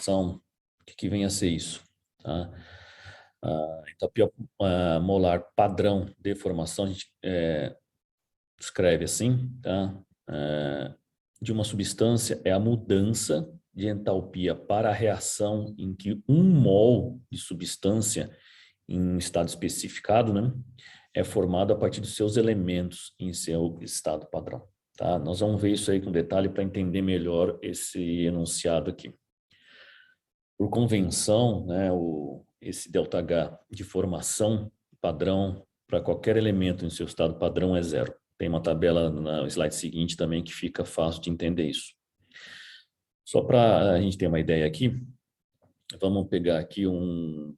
o que vem a ser isso? Tá? A entropia molar padrão de formação, a gente escreve assim, tá? De uma substância é a mudança de entalpia para a reação em que um mol de substância em estado especificado, né, é formado a partir dos seus elementos em seu estado padrão. Tá? Nós vamos ver isso aí com detalhe para entender melhor esse enunciado aqui. Por convenção, né, esse ΔH de formação padrão para qualquer elemento em seu estado padrão é zero. Tem uma tabela no slide seguinte também que fica fácil de entender isso. Só para a gente ter uma ideia aqui, vamos pegar aqui um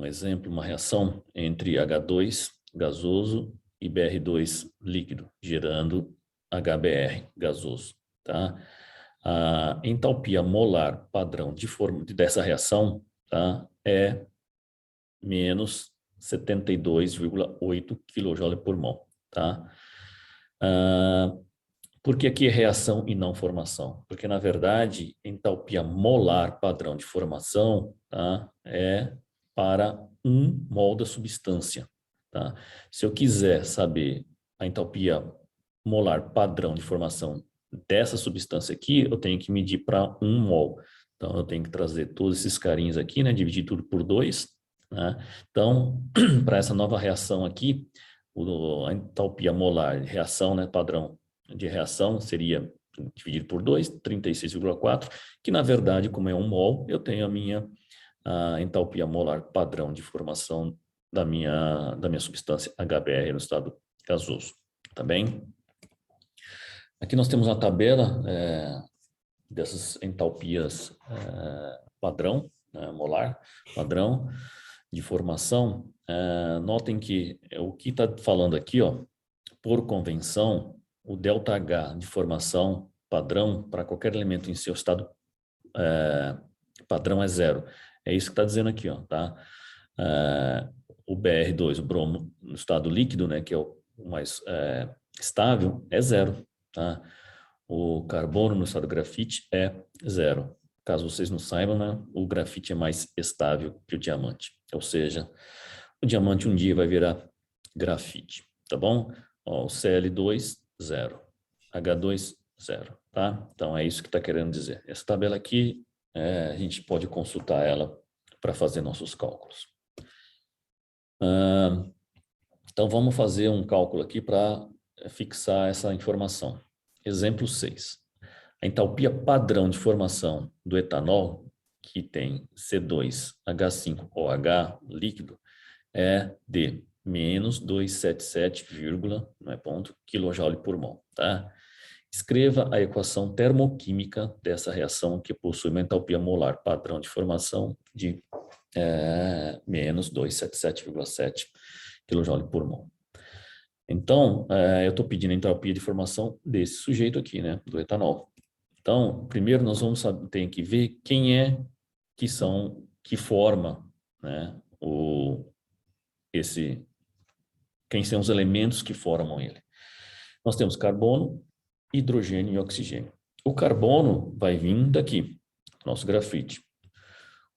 exemplo, uma reação entre H2 gasoso e BR2 líquido, gerando HBr gasoso. Tá? A entalpia molar padrão dessa reação, tá, é menos 72,8 kJ por mol. Tá? Por que aqui é reação e não formação? Porque, na verdade, entalpia molar padrão de formação, tá, é para 1 mol da substância. Tá? Se eu quiser saber a entalpia molar padrão de formação dessa substância aqui, eu tenho que medir para 1 mol. Então, eu tenho que trazer todos esses carinhos aqui, né, dividir tudo por 2. Né? Então, para essa nova reação aqui, a entalpia molar de reação, né, padrão de reação seria dividido por 2, 36,4, que na verdade, como é 1 mol, eu tenho a entalpia molar padrão de formação da minha substância HBr no estado gasoso. Tá bem? Aqui nós temos uma tabela dessas entalpias padrão, molar padrão de formação. Notem que o que está falando aqui, ó, por convenção, o ΔH de formação padrão para qualquer elemento em seu estado padrão é zero. É isso que está dizendo aqui, ó, tá? O BR2, o bromo no estado líquido, né, que é o mais estável, é zero. Tá? O carbono no estado grafite é zero. Caso vocês não saibam, né, o grafite é mais estável que o diamante. Ou seja, o diamante um dia vai virar grafite, tá bom? Ó, o Cl2, zero. H2, zero. Tá? Então é isso que está querendo dizer. Essa tabela aqui, a gente pode consultar ela para fazer nossos cálculos. Então vamos fazer um cálculo aqui para fixar essa informação. Exemplo 6. A entalpia padrão de formação do etanol, que tem C2H5OH líquido, é de menos 277, não é ponto, kJ por mol. Tá? Escreva a equação termoquímica dessa reação que possui uma entalpia molar padrão de formação de menos 277,7 kJ por mol. Então, eu estou pedindo a entalpia de formação desse sujeito aqui, né, do etanol. Então, primeiro nós vamos ter que ver quem é que forma, né, quem são os elementos que formam ele. Nós temos carbono, hidrogênio e oxigênio. O carbono vai vir daqui, nosso grafite.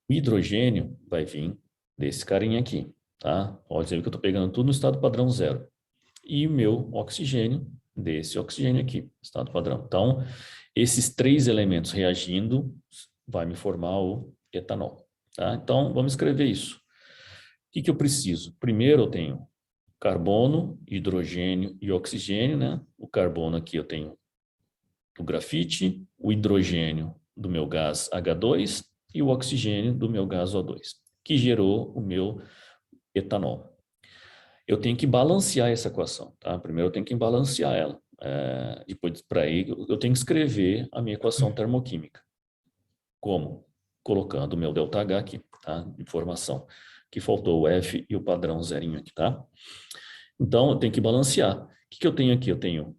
O hidrogênio vai vir desse carinha aqui, tá? Pode dizer que eu estou pegando tudo no estado padrão zero. E o meu oxigênio, desse oxigênio aqui, estado padrão. Então, esses 3 elementos reagindo vai me formar o etanol. Tá? Então, vamos escrever isso. O que eu preciso? Primeiro eu tenho carbono, hidrogênio e oxigênio, né? O carbono aqui eu tenho do grafite, o hidrogênio do meu gás H2 e o oxigênio do meu gás O2, que gerou o meu etanol. Eu tenho que balancear essa equação, tá? Primeiro eu tenho que balancear ela. Depois, para aí, eu tenho que escrever a minha equação termoquímica. Como? Colocando o meu ΔH aqui, tá? Informação. Que faltou o F e o padrão zerinho aqui, tá? Então, eu tenho que balancear. O que eu tenho aqui? Eu tenho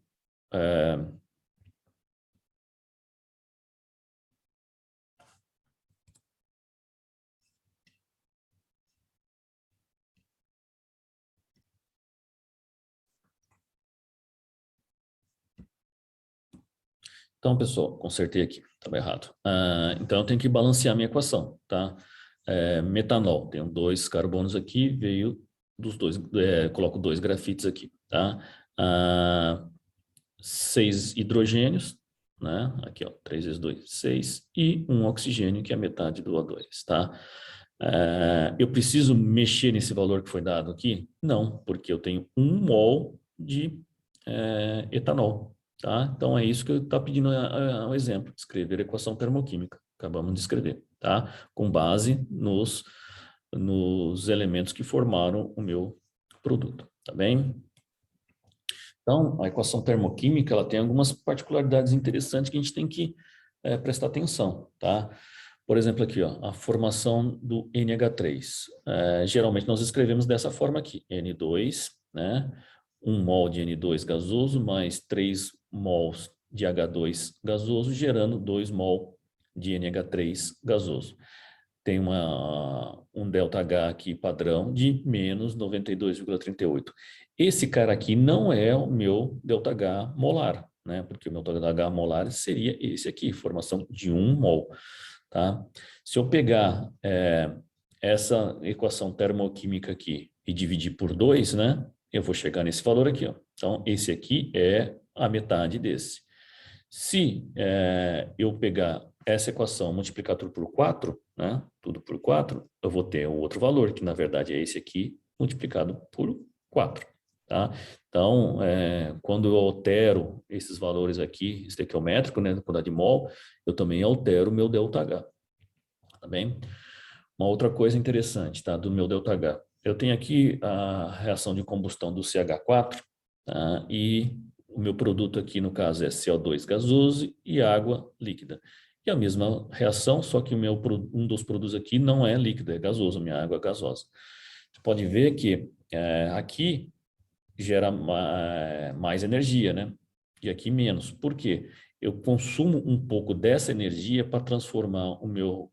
Então, pessoal, consertei aqui, estava errado. Então, eu tenho que balancear a minha equação, tá? Metanol, tenho 2 carbonos aqui, veio dos dois, coloco 2 grafites aqui, tá? 6 hidrogênios, né? Aqui, ó, 3 vezes 2, 6, e um oxigênio, que é metade do O2, tá? Eu preciso mexer nesse valor que foi dado aqui? Não, porque eu tenho 1 mol de etanol, tá? Então, é isso que eu estou pedindo o exemplo, escrever a equação termoquímica. Acabamos de escrever, tá? Com base nos elementos que formaram o meu produto, tá bem? Então, a equação termoquímica, ela tem algumas particularidades interessantes que a gente tem que prestar atenção, tá? Por exemplo, aqui, ó, a formação do NH3. Geralmente, nós escrevemos dessa forma aqui, N2, né? 1 mol de N2 gasoso mais 3 mols de H2 gasoso, gerando 2 mol de NH3 gasoso. Tem um ΔH aqui padrão de menos 92,38. Esse cara aqui não é o meu ΔH molar, né? Porque o meu ΔH molar seria esse aqui, formação de 1 mol, tá? Se eu pegar essa equação termoquímica aqui e dividir por 2, né? Eu vou chegar nesse valor aqui, ó. Então, esse aqui é a metade desse. Se eu pegar essa equação, multiplicar tudo por 4, né? Tudo por 4, eu vou ter um outro valor, que na verdade é esse aqui, multiplicado por 4. Tá? Então, quando eu altero esses valores aqui, estequiométrico, né, na quantidade de mol, eu também altero o meu ΔH. Tá bem? Uma outra coisa interessante, tá, do meu ΔH. Eu tenho aqui a reação de combustão do CH4, tá, e o meu produto aqui, no caso, é CO2 gasoso e água líquida. E a mesma reação, só que um dos produtos aqui não é líquido, é gasoso, minha água é gasosa. Você pode ver que aqui gera mais energia, né? E aqui menos. Por quê? Eu consumo um pouco dessa energia para transformar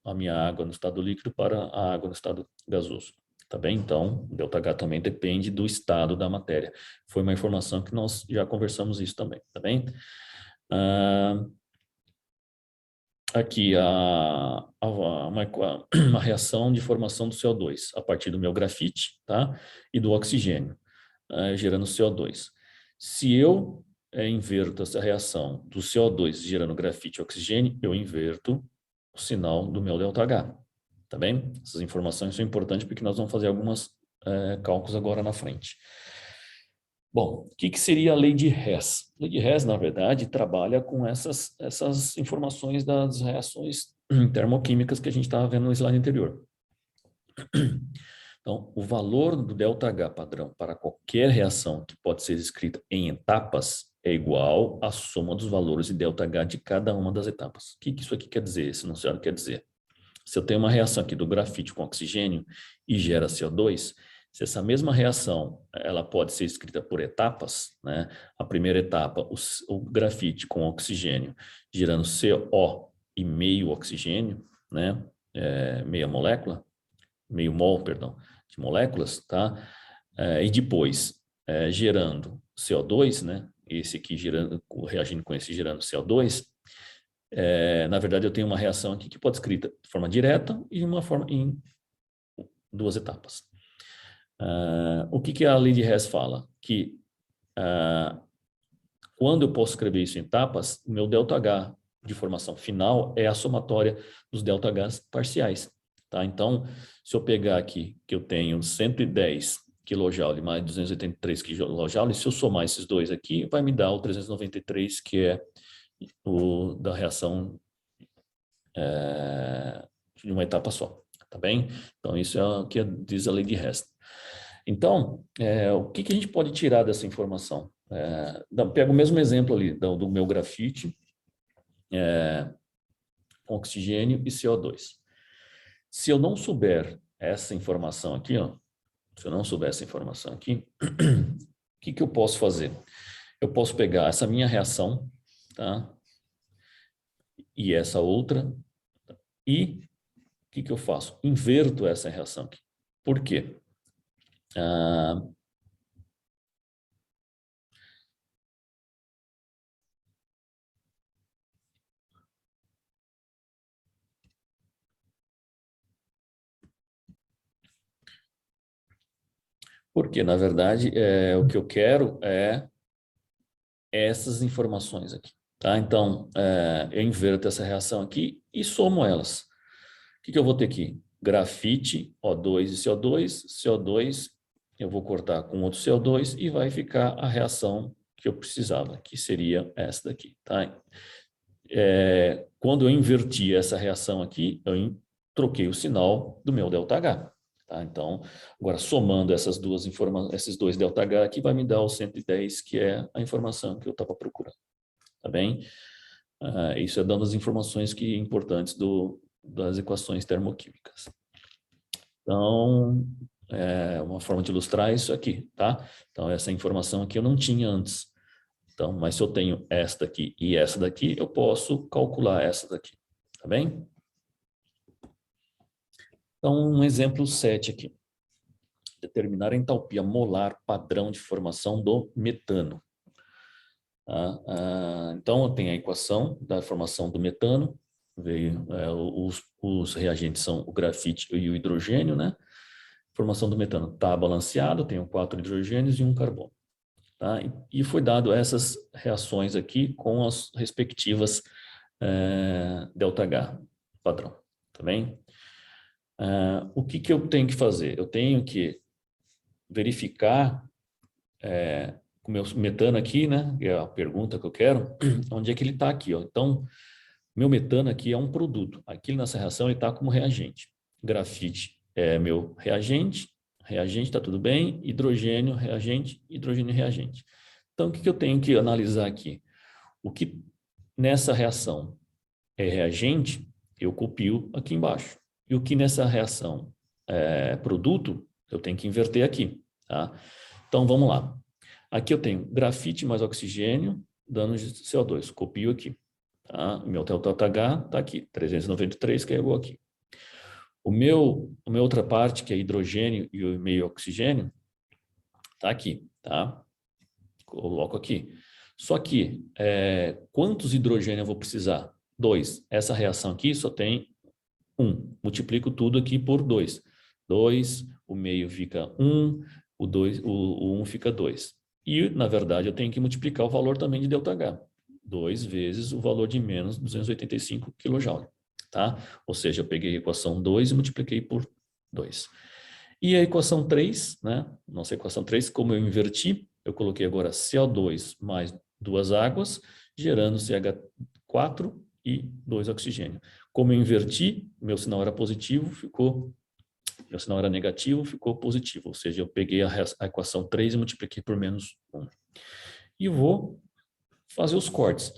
a minha água no estado líquido para a água no estado gasoso. Tá bem? Então, o ΔH também depende do estado da matéria. Foi uma informação que nós já conversamos isso também, tá bem? Aqui, uma reação de formação do CO2 a partir do meu grafite, tá? E do oxigênio, gerando CO2. Se eu inverto essa reação do CO2 gerando grafite e oxigênio, eu inverto o sinal do meu ΔH, tá bem? Essas informações são importantes porque nós vamos fazer alguns cálculos agora na frente. Bom, o que seria a lei de Hess? A lei de Hess, na verdade, trabalha com essas informações das reações termoquímicas que a gente estava vendo no slide anterior. Então, o valor do ΔH padrão para qualquer reação que pode ser escrita em etapas é igual à soma dos valores de ΔH de cada uma das etapas. O que isso aqui quer dizer? Esse enunciado quer dizer, se eu tenho uma reação aqui do grafite com oxigênio e gera CO2, se essa mesma reação ela pode ser escrita por etapas, né? A primeira etapa, o grafite com oxigênio gerando CO e meio oxigênio, né? Meia molécula, meio mol, perdão, de moléculas, tá? E depois gerando CO2, né? Esse aqui gerando, reagindo com esse gerando CO2, na verdade eu tenho uma reação aqui que pode ser escrita de forma direta e uma forma em 2 etapas. O que a lei de Hess fala? Que quando eu posso escrever isso em etapas, o meu ΔH de formação final é a somatória dos ΔHs parciais. Tá? Então, se eu pegar aqui que eu tenho 110 kJ mais 283 kJ, se eu somar esses dois aqui, vai me dar o 393, que é o da reação de uma etapa só. Tá bem? Então, isso é o que diz a lei de Hess. Então, o que a gente pode tirar dessa informação? Pega o mesmo exemplo ali do meu grafite, com oxigênio e CO2. Se eu não souber essa informação aqui, ó, se eu não souber essa informação aqui, o que eu posso fazer? Eu posso pegar essa minha reação, tá? E essa outra, e o que eu faço? Inverto essa reação aqui. Por quê? Porque, na verdade, o que eu quero é essas informações aqui. Tá? Então, eu inverto essa reação aqui e somo elas. O que eu vou ter aqui? Grafite, O2 e CO2. CO2 eu vou cortar com outro CO2 e vai ficar a reação que eu precisava, que seria essa daqui. Tá? Quando eu inverti essa reação aqui, eu troquei o sinal do meu ΔH. Tá? Então, agora somando esses dois ΔH aqui, vai me dar o 110, que é a informação que eu estava procurando. Tá bem? Isso é dando as informações importantes das equações termoquímicas. Então, uma forma de ilustrar isso aqui, tá? Então, essa informação aqui eu não tinha antes. Então, mas se eu tenho esta aqui e essa daqui, eu posso calcular essa daqui, tá bem? Então, um exemplo 7 aqui. Determinar a entalpia molar padrão de formação do metano. Então, eu tenho a equação da formação do metano. Os reagentes são o grafite e o hidrogênio, né? A formação do metano está balanceado, tenho 4 hidrogênios e 1 carbono. Tá? E foi dado essas reações aqui com as respectivas ΔH padrão, tá bem? O que eu tenho que fazer? Eu tenho que verificar o meu metano aqui, né? É a pergunta que eu quero, onde é que ele está aqui, ó. Então, meu metano aqui é um produto. Aqui nessa reação ele está como reagente. Grafite é meu reagente, está tudo bem, hidrogênio, reagente, hidrogênio, reagente. Então, o que eu tenho que analisar aqui? O que nessa reação é reagente, eu copio aqui embaixo. E o que nessa reação é produto, eu tenho que inverter aqui. Tá? Então, vamos lá. Aqui eu tenho grafite mais oxigênio, dando CO2. Copio aqui. Tá? O meu ΔH está aqui, 393, que é igual aqui. A minha outra parte, que é hidrogênio e o meio oxigênio, está aqui. Tá? Coloco aqui. Só que, quantos hidrogênio eu vou precisar? 2. Essa reação aqui só tem 1. Multiplico tudo aqui por 2. 2, o meio fica 1, o 1 fica 2. E, na verdade, eu tenho que multiplicar o valor também de ΔH. 2 vezes o valor de menos 285 kJ. Tá? Ou seja, eu peguei a equação 2 e multipliquei por 2. E a equação 3, né? Nossa equação 3, como eu inverti, eu coloquei agora CO2 mais 2 águas, gerando CH4 e 2 oxigênio. Como eu inverti, meu sinal era positivo, meu sinal era negativo, ficou positivo. Ou seja, eu peguei a equação 3 e multipliquei por menos 1. E vou fazer os cortes.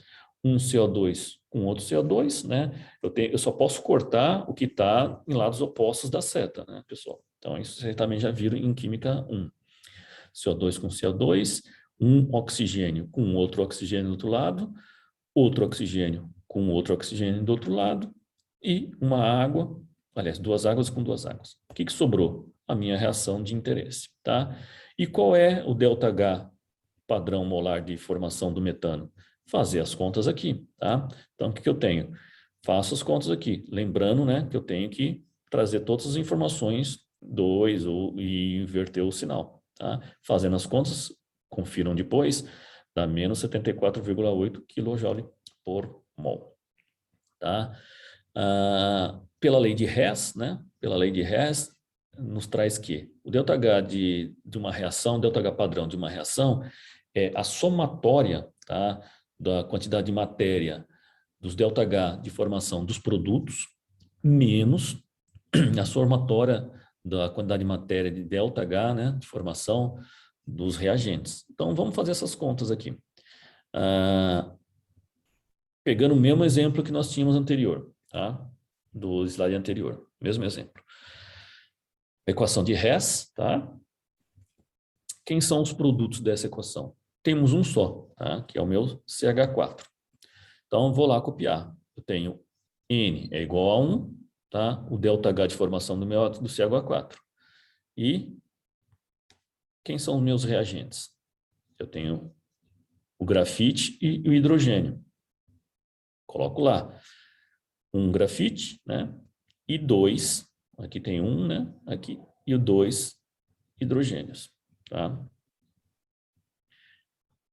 Um CO2 com outro CO2, né? Eu só posso cortar o que está em lados opostos da seta, né, pessoal? Então, isso vocês também já viram em Química 1. CO2 com CO2, um oxigênio com outro oxigênio do outro lado, outro oxigênio com outro oxigênio do outro lado e uma água, aliás, 2 águas com 2 águas. O que sobrou? A minha reação de interesse, tá? E qual é o ΔH padrão molar de formação do metano? Fazer as contas aqui, tá? Então, o que eu tenho? Faço as contas aqui. Lembrando, né, que eu tenho que trazer todas as informações 2 e inverter o sinal, tá? Fazendo as contas, confiram depois, dá menos 74,8 kJ por mol, tá? Pela lei de Hess, né? Pela lei de Hess, nos traz que o ΔH de uma reação, ΔH padrão de uma reação, é a somatória, tá, da quantidade de matéria dos ΔH de formação dos produtos, menos a somatória da quantidade de matéria de ΔH, né, de formação dos reagentes. Então, vamos fazer essas contas aqui. Pegando o mesmo exemplo que nós tínhamos anterior, tá? Do slide anterior, mesmo exemplo. Equação de Hess, tá? Quem são os produtos dessa equação? Temos um só, tá? Que é o meu CH4. Então, vou lá copiar. Eu tenho N é igual a 1, tá? O ΔH de formação do CH4. E quem são os meus reagentes? Eu tenho o grafite e o hidrogênio. Coloco lá. Um grafite, né? E 2, aqui tem 1, né? Aqui, e o 2 hidrogênios. tá?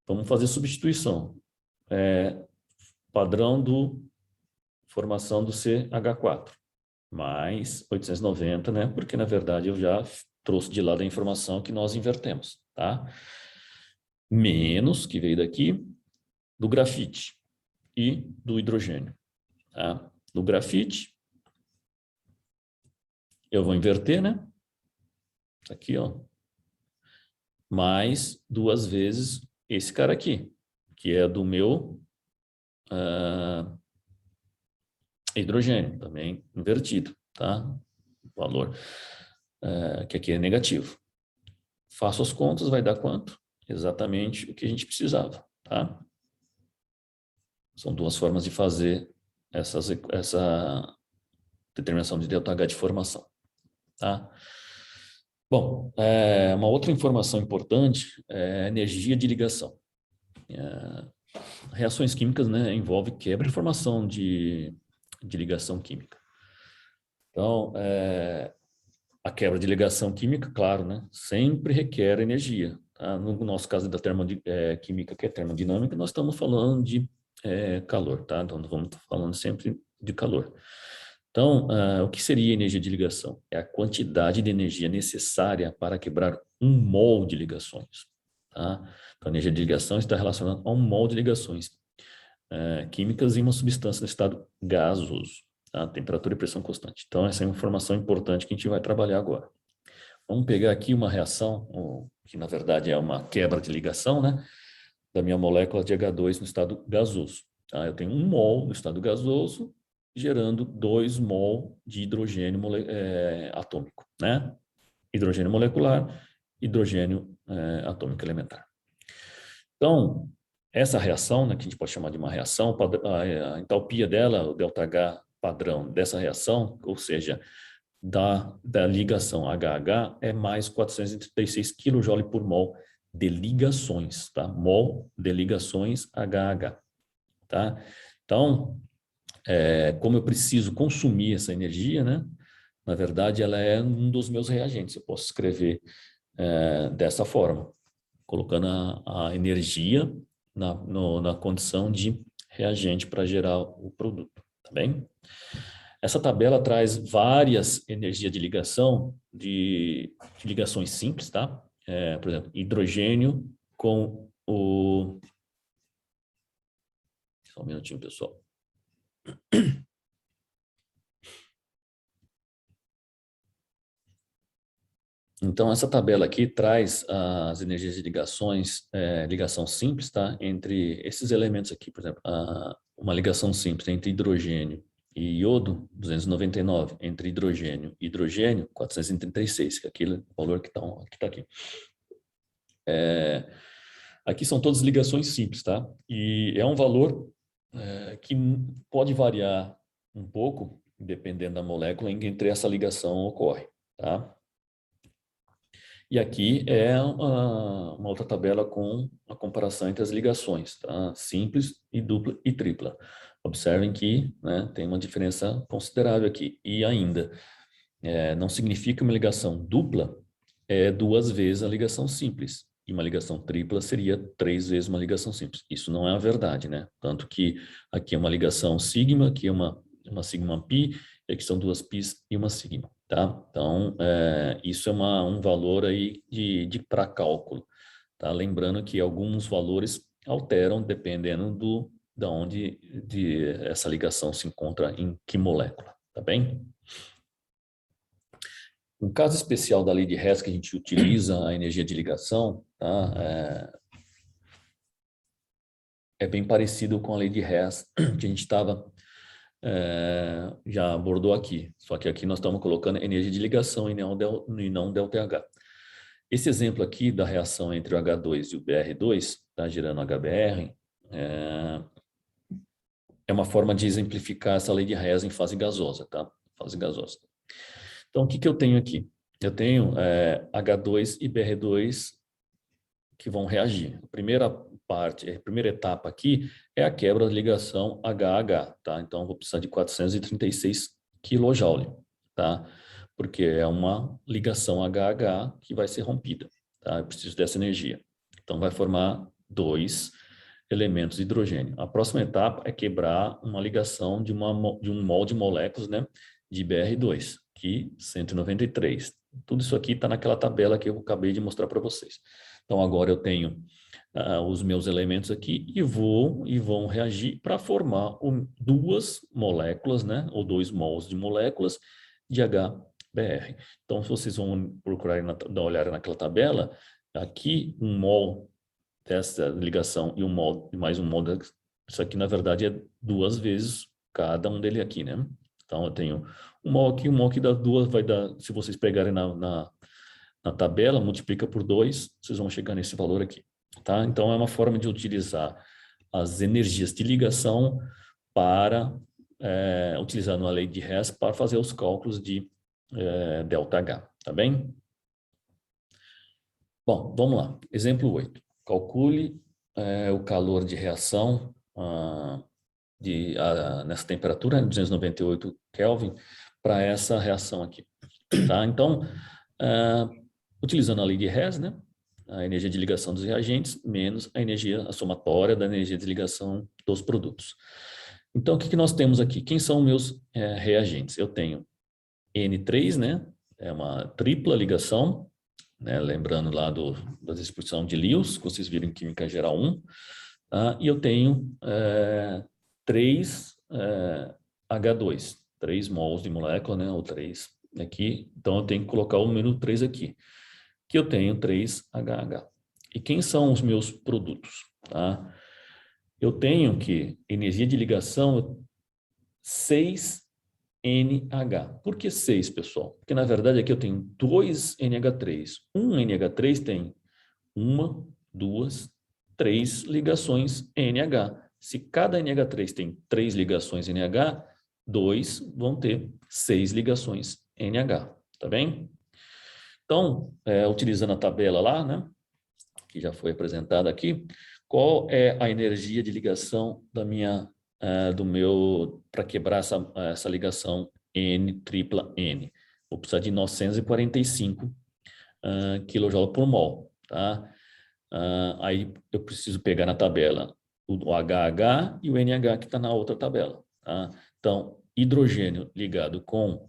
Vamos fazer substituição. Padrão do formação do CH4, mais 890, né? Porque, na verdade, eu já trouxe de lado a informação que nós invertemos, tá? Menos, que veio daqui, do grafite e do hidrogênio, tá? No grafite, eu vou inverter, né? Aqui, ó. Mais 2 vezes esse cara aqui, que é do meu hidrogênio, também invertido, tá? O valor que aqui é negativo. Faço as contas, vai dar quanto? Exatamente o que a gente precisava, tá? São 2 formas de fazer essa determinação de ΔH de formação, tá? Bom, uma outra informação importante é a energia de ligação. Reações químicas, né, envolvem quebra e formação de ligação química. Então, a quebra de ligação química, claro, né, sempre requer energia. Tá? No nosso caso da química, que é termodinâmica, nós estamos falando de calor, tá? Então, vamos falando sempre de calor. Então, o que seria energia de ligação? É a quantidade de energia necessária para quebrar 1 mol de ligações. Tá? Então, a energia de ligação está relacionada a 1 mol de ligações químicas em uma substância no estado gasoso. Tá? Temperatura e pressão constante. Então, essa é uma informação importante que a gente vai trabalhar agora. Vamos pegar aqui uma reação, que na verdade é uma quebra de ligação, né? Da minha molécula de H2 no estado gasoso. Tá? Eu tenho 1 mol no estado gasoso, gerando 2 mol de hidrogênio atômico, né? Hidrogênio molecular, hidrogênio atômico elementar. Então, essa reação, né, que a gente pode chamar de uma reação, a entalpia dela, o ΔH padrão dessa reação, ou seja, da ligação HH, é mais 436 kJ por mol de ligações, tá? Mol de ligações HH, tá? Então, como eu preciso consumir essa energia, né? Na verdade, ela é um dos meus reagentes. Eu posso escrever dessa forma, colocando a energia na condição de reagente para gerar o produto, tá bem? Essa tabela traz várias energias de ligação, de ligações simples, tá? Por exemplo, hidrogênio com o... Só um minutinho, pessoal. Então, essa tabela aqui traz as energias de ligação simples, tá? Entre esses elementos aqui, por exemplo, uma ligação simples entre hidrogênio e iodo, 299, entre hidrogênio e hidrogênio, 436, que é aquele valor que está aqui. Aqui são todas ligações simples, tá? E é um valor que pode variar um pouco, dependendo da molécula em que entre essa ligação ocorre, tá? E aqui é uma outra tabela com a comparação entre as ligações, tá? Simples e dupla e tripla. Observem que, né, tem uma diferença considerável aqui. E ainda, não significa que uma ligação dupla é 2 vezes a ligação simples. E uma ligação tripla seria 3 vezes uma ligação simples. Isso não é a verdade, né? Tanto que aqui é uma ligação sigma, aqui é uma sigma pi, e aqui são 2 pis e uma sigma, tá? Então, isso é um valor aí para cálculo, tá? Lembrando que alguns valores alteram dependendo da onde essa ligação se encontra em que molécula, tá bem? Um caso especial da lei de Hess que a gente utiliza a energia de ligação, tá? É bem parecido com a lei de Hess que a gente já abordou aqui. Só que aqui nós estamos colocando energia de ligação e não ΔH. Esse exemplo aqui da reação entre o H2 e o BR2, tá, gerando HBr, é uma forma de exemplificar essa lei de Hess em fase gasosa, tá? Fase gasosa. Então, o que eu tenho aqui? Eu tenho H2 e BR2 que vão reagir. A primeira etapa aqui é a quebra da ligação HH, tá? Então, eu vou precisar de 436 kJ, tá? Porque é uma ligação HH que vai ser rompida. tá? Eu preciso dessa energia. Então, vai formar 2 elementos de hidrogênio. A próxima etapa é quebrar uma ligação de um mol de moléculas, né, de Br2, que 193. Tudo isso aqui está naquela tabela que eu acabei de mostrar para vocês. Então, agora eu tenho os meus elementos aqui e vão reagir para formar 2 moléculas, né, ou 2 mols de moléculas de HBr. Então, se vocês vão procurar dar uma olhada naquela tabela, aqui um mol dessa ligação e mais um mol, isso aqui na verdade é 2 vezes cada um dele aqui, né? Então eu tenho um mol aqui dá 2, vai dar, se vocês pegarem na tabela, multiplica por 2, vocês vão chegar nesse valor aqui, tá? Então é uma forma de utilizar as energias de ligação para, utilizando a lei de Hess para fazer os cálculos de ΔH, tá bem? Bom, vamos lá. Exemplo 8. Calcule o calor de reação nessa temperatura, 298 Kelvin, para essa reação aqui. Tá? Então, utilizando a lei de Hess, né? A energia de ligação dos reagentes menos a somatória da energia de ligação dos produtos. Então, o que nós temos aqui? Quem são meus reagentes? Eu tenho N3, né? É uma tripla ligação, né? Lembrando lá da distribuição de Lewis, que vocês viram em Química Geral 1. E eu tenho 3 H2, 3 mols de molécula, né? Ou 3 aqui. Então, eu tenho que colocar o número 3 aqui, que eu tenho 3HH. E quem são os meus produtos? Tá? Eu tenho que energia de ligação 6NH. Por que 6, pessoal? Porque, na verdade, aqui eu tenho 2 NH3. Um NH3 tem 1, 2, 3 ligações NH. Se cada NH3 tem 3 ligações NH, 2 vão ter 6 ligações NH. Tá bem? Então, utilizando a tabela lá, né, que já foi apresentada aqui, qual é a energia de ligação para quebrar essa ligação N-tripla-N? Vou precisar de 945 kJ por mol, tá? Aí eu preciso pegar na tabela o HH e o NH que está na outra tabela, tá? Então, hidrogênio ligado com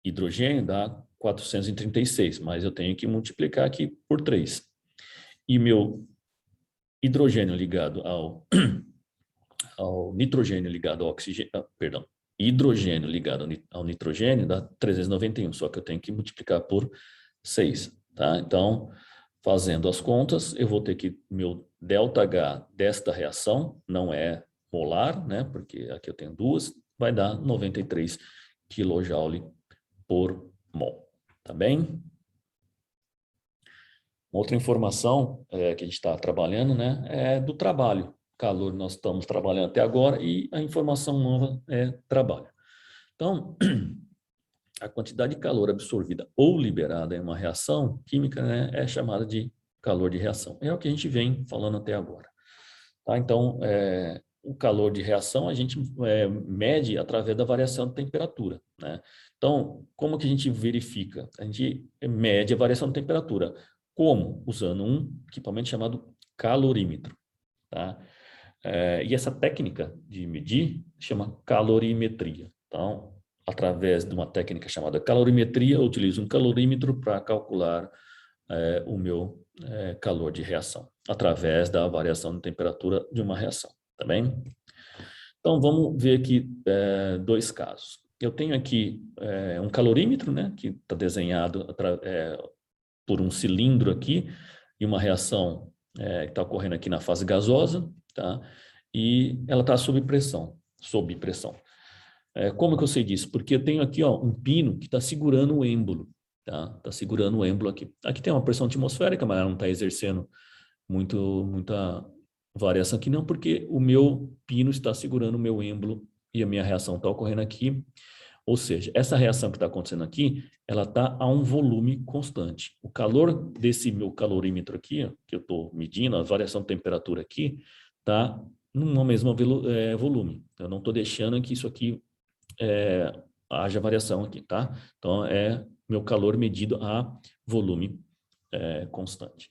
hidrogênio dá 436, mas eu tenho que multiplicar aqui por 3. E meu hidrogênio ligado ao nitrogênio ligado ao oxigênio, perdão, hidrogênio ligado ao nitrogênio dá 391, só que eu tenho que multiplicar por 6, tá? Então, fazendo as contas, eu vou ter que, meu ΔH desta reação, não é molar, né? Porque aqui eu tenho 2, vai dar 93 kJ por mol, tá bem? Outra informação que a gente está trabalhando, né, é do trabalho. Calor nós estamos trabalhando até agora e a informação nova é trabalho. Então, a quantidade de calor absorvida ou liberada em uma reação química, né, é chamada de calor de reação. É o que a gente vem falando até agora. Tá? Então, o calor de reação a gente mede através da variação de temperatura, né? Então, como que a gente verifica? A gente mede a variação de temperatura. Como? Usando um equipamento chamado calorímetro, tá? E essa técnica de medir chama calorimetria. Então, através de uma técnica chamada calorimetria, eu utilizo um calorímetro para calcular o meu calor de reação, através da variação de temperatura de uma reação, tá bem? Então, vamos ver aqui 2 casos. Eu tenho aqui um calorímetro, né, que está desenhado por um cilindro aqui, e uma reação que está ocorrendo aqui na fase gasosa, tá? E ela está sob pressão, como que eu sei disso? Porque eu tenho aqui um pino que está segurando o êmbolo, tá? Está segurando o êmbolo aqui. Aqui tem uma pressão atmosférica, mas ela não está exercendo muita variação aqui não, porque o meu pino está segurando o meu êmbolo e a minha reação está ocorrendo aqui. Ou seja, essa reação que está acontecendo aqui, ela está a um volume constante. O calor desse meu calorímetro aqui, que eu estou medindo, a variação de temperatura aqui, está no mesmo volume. Eu não estou deixando que isso aqui haja variação aqui, tá? Então, é meu calor medido a volume constante.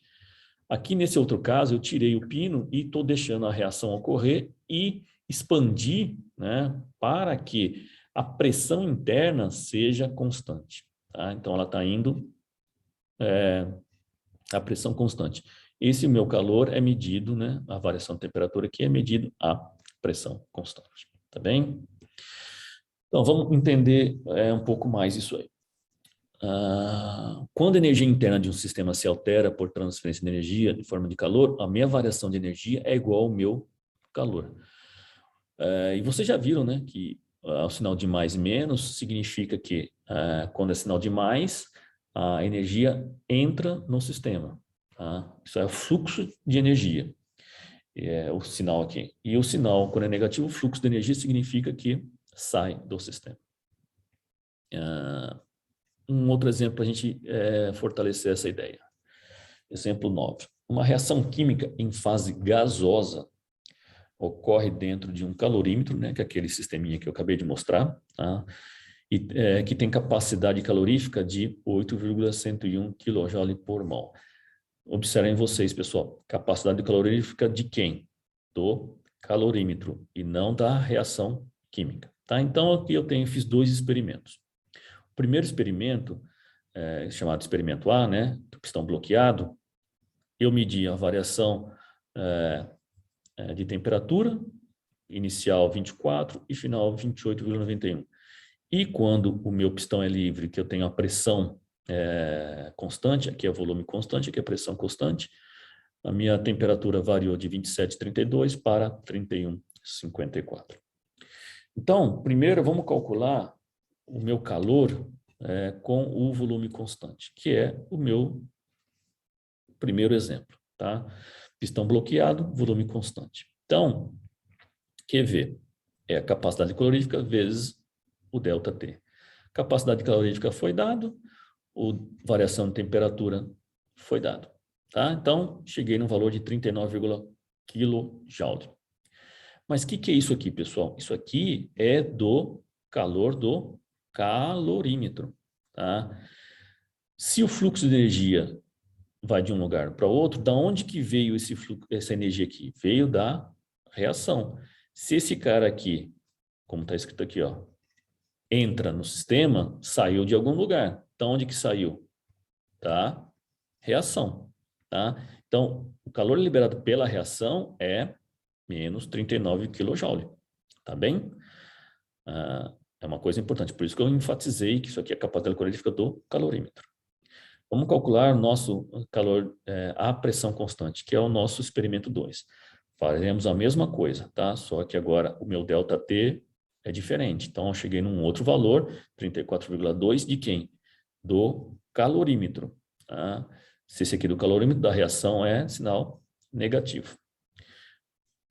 Aqui, nesse outro caso, eu tirei o pino e estou deixando a reação ocorrer e expandir, né, para que a pressão interna seja constante. Tá? Então, ela está indo a pressão constante. Esse meu calor é medido, né, a variação de temperatura aqui é medido a pressão constante. Tá bem? Então, vamos entender um pouco mais isso aí. Quando a energia interna de um sistema se altera por transferência de energia em forma de calor, a minha variação de energia é igual ao meu calor. E vocês já viram, né, que o sinal de mais e menos significa que quando é sinal de mais, a energia entra no sistema. Tá? Isso é o fluxo de energia. É o sinal aqui. E o sinal, quando é negativo, o fluxo de energia significa que sai do sistema. Um outro exemplo para a gente fortalecer essa ideia. Exemplo 9. Uma reação química em fase gasosa ocorre dentro de um calorímetro, né, que é aquele sisteminha que eu acabei de mostrar, tá? E que tem capacidade calorífica de 8,101 kJ por mol. Observem vocês, pessoal, capacidade calorífica de quem? Do calorímetro e não da reação química. Tá? Então, aqui eu fiz dois experimentos. O primeiro experimento, chamado experimento A, né, do pistão bloqueado, eu medi a variação de temperatura, inicial 24 e final 28,91. E quando o meu pistão é livre, que eu tenho a pressão constante, aqui é o volume constante, aqui é a pressão constante, a minha temperatura variou de 27,32 para 31,54. Então, primeiro vamos calcular o meu calor com o volume constante, que é o meu primeiro exemplo, tá? Pistão bloqueado, volume constante. Então, QV é a capacidade calorífica vezes o ΔT. Capacidade calorífica foi dado, variação de temperatura foi dado. Tá? Então, cheguei no valor de 39, kJ. Mas o que é isso aqui, pessoal? Isso aqui é do calor do calorímetro. Tá? Se o fluxo de energia vai de um lugar para outro, da onde que veio essa energia aqui? Veio da reação. Se esse cara aqui, como está escrito aqui, ó, entra no sistema, saiu de algum lugar. Da onde que saiu? Da reação. Tá? Então, o calor liberado pela reação é menos 39 kJ. Tá bem? É uma coisa importante. Por isso que eu enfatizei que isso aqui é a capacidade calorífica do calorímetro. Vamos calcular nosso calor a pressão constante, que é o nosso experimento 2. Faremos a mesma coisa, tá? Só que agora o meu ΔT é diferente. Então, eu cheguei num outro valor, 34,2 de quem? Do calorímetro. Tá? Se esse aqui do calorímetro da reação é sinal negativo.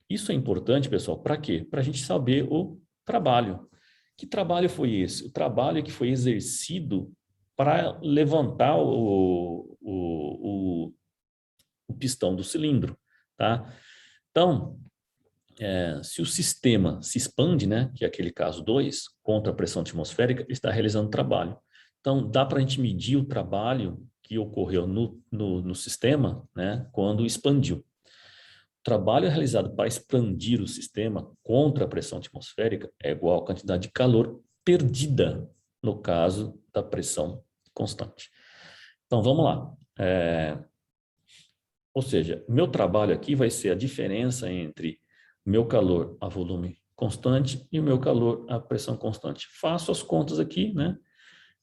Isso é importante, pessoal, para quê? Para a gente saber o trabalho. Que trabalho foi esse? O trabalho que foi exercido para levantar o pistão do cilindro. Tá? Então, se o sistema se expande, né, que é aquele caso 2, contra a pressão atmosférica, ele está realizando trabalho. Então, dá para a gente medir o trabalho que ocorreu no sistema, né, quando expandiu. O trabalho realizado para expandir o sistema contra a pressão atmosférica é igual à quantidade de calor perdida no caso da pressão constante. Então, vamos lá. Ou seja, meu trabalho aqui vai ser a diferença entre o meu calor a volume constante e o meu calor a pressão constante. Faço as contas aqui, né?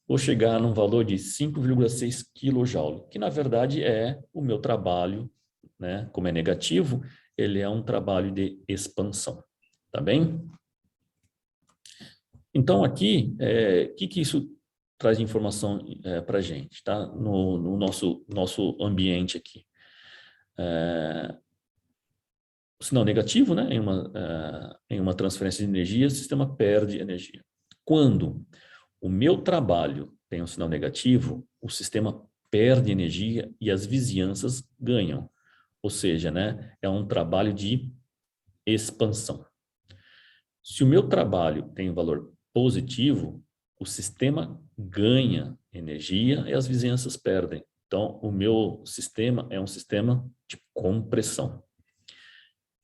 Vou chegar num valor de 5,6 kJ, que na verdade é o meu trabalho, né? Como é negativo, ele é um trabalho de expansão. Tá bem? Então aqui, que isso traz de informação para a gente, tá? No nosso ambiente aqui. O sinal negativo, né? Em uma transferência de energia, o sistema perde energia. Quando o meu trabalho tem um sinal negativo, o sistema perde energia e as vizinhanças ganham. Ou seja, né? É um trabalho de expansão. Se o meu trabalho tem um valor positivo, o sistema ganha energia e as vizinhanças perdem. Então, o meu sistema é um sistema de compressão.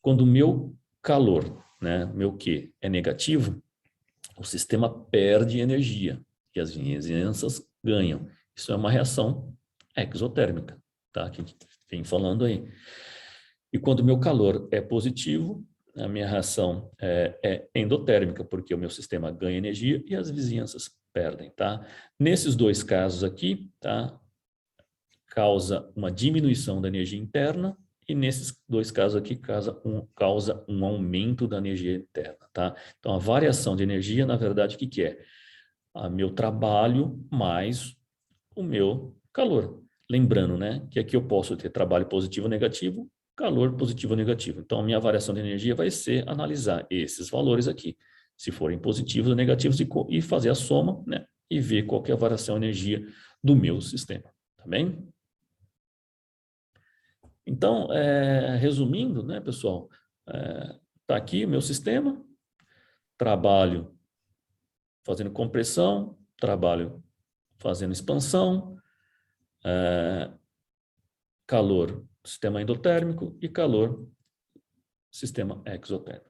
Quando o meu calor, né, meu Q é negativo, o sistema perde energia e as vizinhanças ganham. Isso é uma reação exotérmica, tá? Que a gente vem falando aí. E quando o meu calor é positivo, a minha reação é endotérmica, porque o meu sistema ganha energia e as vizinhanças perdem, tá? Nesses dois casos aqui, tá? Causa uma diminuição da energia interna e nesses dois casos aqui causa um aumento da energia interna, tá? Então, a variação de energia, na verdade, o que é? Meu trabalho mais o meu calor. Lembrando, né, que aqui eu posso ter trabalho positivo ou negativo, calor positivo ou negativo. Então, a minha variação de energia vai ser analisar esses valores aqui, se forem positivos ou negativos, e fazer a soma, né, e ver qual que é a variação de energia do meu sistema, tá bem? Então, resumindo, né, pessoal, tá aqui o meu sistema, trabalho fazendo compressão, trabalho fazendo expansão, calor, sistema endotérmico e calor, sistema exotérmico.